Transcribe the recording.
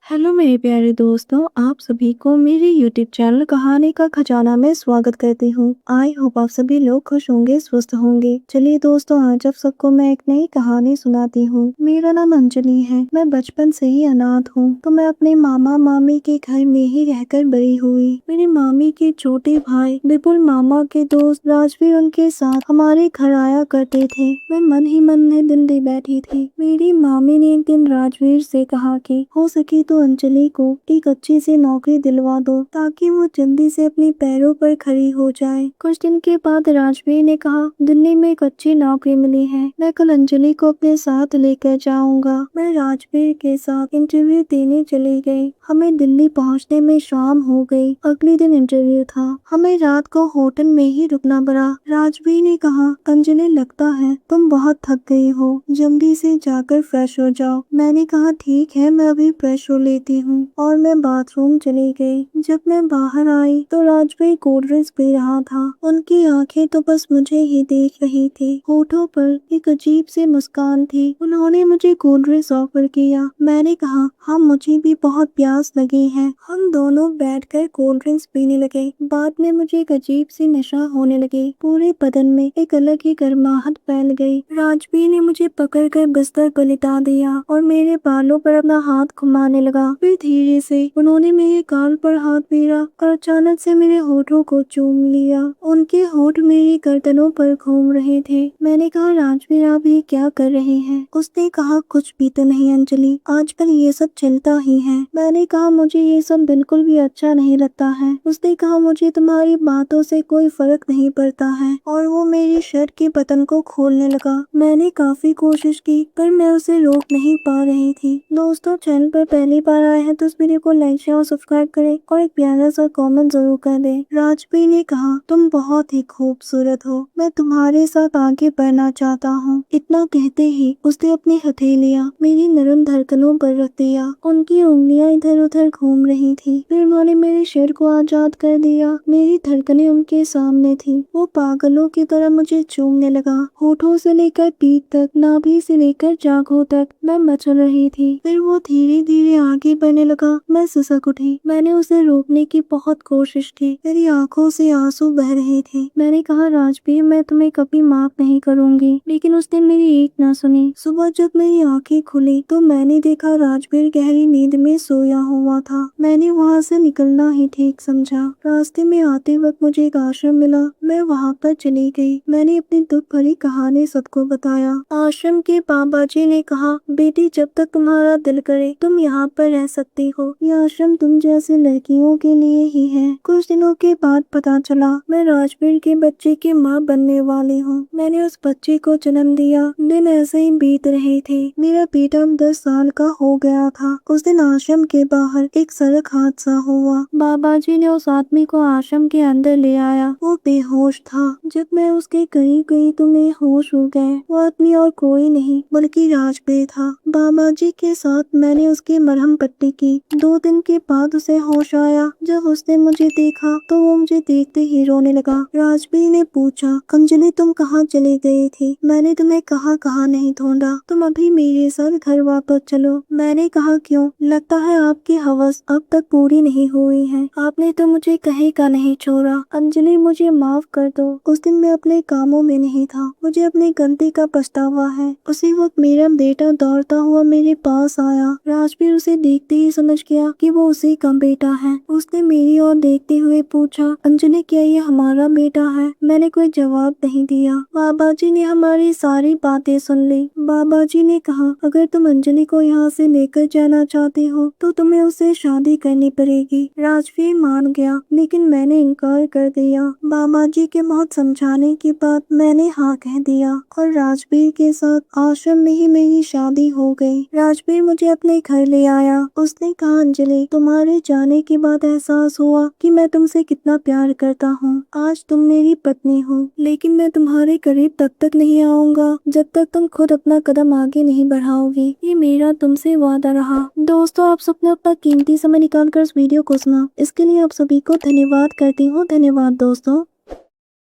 Hello मेरे प्यारे दोस्तों, आप सभी को मेरे यूट्यूब चैनल कहानी का खजाना में स्वागत करती हूँ। आई होप आप सभी लोग खुश होंगे, स्वस्थ होंगे। चलिए दोस्तों, आज आप सबको मैं एक नई कहानी सुनाती हूँ। मेरा नाम अंजलि है। मैं बचपन से ही अनाथ हूँ, तो मैं अपने मामा मामी के घर में ही रहकर बड़ी हुई। मेरी मामी के छोटे भाई विपुल मामा के दोस्त राजवीर उनके साथ हमारे घर आया करते थे। मैं मन ही मन में दिल्ली बैठी थी। मेरी मामी ने एक दिन राजवीर से कहा कि हो सके तो अंजलि को एक अच्छी सी नौकरी दिलवा दो, ताकि वो जल्दी से अपने पैरों पर खड़ी हो जाए। कुछ दिन के बाद राजवीर ने कहा, दिल्ली में एक अच्छी नौकरी मिली है, मैं कल अंजलि को अपने साथ लेकर जाऊंगा। मैं राजवीर के साथ इंटरव्यू देने चली गई। हमें दिल्ली पहुंचने में शाम हो गई। अगले दिन इंटरव्यू था। हमें रात को होटल में ही रुकना पड़ा। राजवीर ने कहा, अंजलि लगता है तुम बहुत थक गई हो, जल्दी से जाकर फ्रेश हो जाओ। मैंने कहा ठीक है, मैं अभी फ्रेश हो लेती हूँ, और मैं बाथरूम चली गई। जब मैं बाहर आई तो राजवीर कोल्ड ड्रिंक्स पी रहा था। उनकी आंखें तो बस मुझे ही देख रही थी। होठों पर एक अजीब सी मुस्कान थी। उन्होंने मुझे कोल्ड ड्रिंक्स ऑफर किया। मैंने कहा हाँ, मुझे भी बहुत प्यास लगी है। हम दोनों बैठकर कोल्ड ड्रिंक्स पीने लगे। बाद में मुझे एक अजीब सी नशा होने लगी। पूरे बदन में एक अलग ही गर्माहट फैल गई। राजवीर ने मुझे पकड़कर बिस्तर पर लिटा दिया और मेरे बालों पर अपना हाथ घुमाने लगा। फिर धीरे से उन्होंने मेरे गाल पर हाथ फेरा और अचानक से मेरे होठों को चूम लिया। उनके होठ मेरी गर्दनों पर घूम रहे थे। मैंने कहा राजवीर, आप ये क्या कर रहे हैं? उसने कहा कुछ भी तो नहीं अंजलि, आजकल ये सब चलता ही है। मैंने कहा मुझे ये सब बिल्कुल भी अच्छा नहीं लगता है। उसने कहा मुझे तुम्हारी बातों से कोई फर्क नहीं पड़ता है, और वो मेरी शर्ट के बटन को खोलने लगा। मैंने काफी कोशिश की, पर मैं उसे रोक नहीं पा रही थी। दोस्तों, चैनल पर पहली बार आए हैं तो इस वीडियो को लाइक शेयर और सब्सक्राइब करें, और एक प्यारा सा कमेंट जरूर कर दें। राजवीर ने कहा, तुम बहुत ही खूबसूरत हो, मैं तुम्हारे साथ आगे बढ़ना चाहता हूँ। इतना कहते ही उसने अपनी हथेलियाँ मेरी नरम धड़कनों पर रख दिया। उनकी उंगलियां इधर उधर घूम रही थी। फिर उन्होंने मेरे सिर को आजाद कर दिया। मेरी धड़कनें उनके सामने थी। वो पागलों की तरह मुझे चूमने लगा। होठों से लेकर पीठ तक, नाभि से लेकर जांघों तक मैं मचल रही थी। फिर वो धीरे धीरे आगे बढ़ने लगा। मैं सिसक उठी। मैंने उसे रोकने की बहुत कोशिश की। मेरी आंखों से आंसू बह रहे थे। मैंने कहा राजवीर, मैं तुम्हें कभी माफ नहीं करूंगी, लेकिन उसने मेरी एक ना सुनी। सुबह जब मेरी आंखें खुली तो मैंने देखा राजवीर गहरी नींद में सोया हुआ था। मैंने वहाँ से निकलना ही ठीक समझा। रास्ते में आते वक्त मुझे एक आश्रम मिला। मैं वहाँ पर चली गई। मैंने अपनी दुख भरी कहानी सबको बताया। आश्रम के बाबा जी ने कहा, बेटी, जब तक तुम्हारा दिल करे तुम यहाँ पर रह सकती हो। ये आश्रम तुम जैसे लड़कियों के लिए ही है। कुछ दिनों के बाद पता चला मैं राजवीर के बच्चे की माँ बनने वाली हूँ। मैंने उस बच्चे को जन्म दिया। दिन ऐसे ही बीत रहे थे। मेरा बेटा 10 साल का हो गया था। उस दिन आश्रम के बाहर एक सड़क हादसा हुआ। बाबा जी ने उस आदमी को आश्रम के अंदर ले आया। वो बेहोश था। जब मैं उसके करीब गई तो मैं होश हो गए। वो आदमी और कोई नहीं बल्कि राजवीर था। बाबा जी के साथ मैंने उसकी मरहम पट्टी की। 2 दिन के बाद उसे होश आया। जब उसने मुझे देखा तो वो मुझे देखते ही रोने लगा। राजवीर ने पूछा, अंजलि, तुम कहाँ चली गई थी? मैंने तुम्हें कहाँ कहाँ नहीं ढूंढा। तुम अभी मेरे साथ घर वापस चलो। मैंने कहा क्यों? लगता है आपकी हवस अब तक पूरी नहीं हुई है। आपने तो मुझे कहीं का नहीं छोड़ा। अंजलि, मुझे माफ कर दो। उस दिन मैं अपने कामों में नहीं था। मुझे अपनी गलती का पछतावा है। उसी वक्त मेरा बेटा दौड़ता हुआ मेरे पास आया। राजवीर उसे देखते ही समझ गया कि वो उसी का बेटा है। उसने मेरी ओर देखते हुए पूछा, अंजलि, क्या ये हमारा बेटा है? मैंने कोई जवाब नहीं दिया। बाबा जी ने हमारी सारी बातें सुन ली। बाबा जी ने कहा, अगर तुम अंजलि को यहाँ से लेकर जाना चाहती हो तो तुम्हें उससे शादी करनी पड़ेगी। राजवीर मान गया, लेकिन मैंने इनकार कर दिया। बाबा जी के बहुत समझाने के बाद मैंने हाँ कह दिया, और राजवीर के साथ आश्रम में ही मेरी शादी हो गई। राजवीर मुझे अपने घर ले आया। उसने कहा, अंजलि, तुम्हारे जाने के बाद एहसास हुआ कि मैं तुमसे कितना प्यार करता हूँ। आज तुम मेरी पत्नी हो, लेकिन मैं तुम्हारे करीब तब तक नहीं आऊंगा जब तक तुम खुद अपना कदम आगे नहीं बढ़ाओगी। ये मेरा तुमसे वादा रहा। दोस्तों, आप सबने अपना कीमती समय निकाल कर इस वीडियो को सुना, इसके लिए आप सभी को धन्यवाद करती हूँ। धन्यवाद दोस्तों।